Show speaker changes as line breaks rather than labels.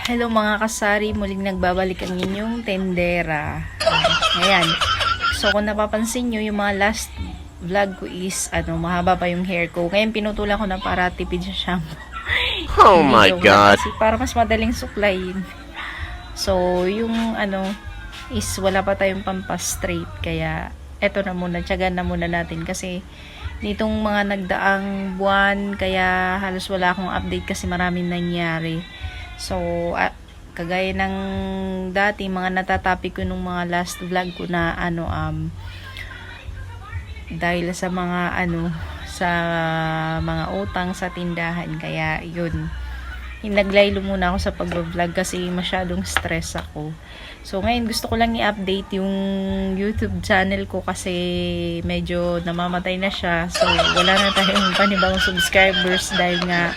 Hello mga kasari, muling nagbabalik ang inyong tendera. Ayan. So kung napapansin nyo, yung mga last vlog ko is, mahaba pa yung hair ko. Ngayon pinutulan ko na para tipid sa shampoo.
Oh my God.
Kasi para mas madaling suklayin. So, yung is wala pa tayong pampa-straight. Kaya, eto na muna, tiyagan na muna natin. Kasi, nitong mga nagdaang buwan, kaya halos wala akong update kasi maraming nangyari. So, kagaya ng dati, mga natatopic ko nung mga last vlog ko na dahil sa mga sa mga utang sa tindahan. Kaya, yun. Naglaylo muna ako sa pag-vlog kasi masyadong stress ako. So, ngayon gusto ko lang i-update yung YouTube channel ko kasi medyo namamatay na siya. So, wala na tayong panibagong subscribers dahil nga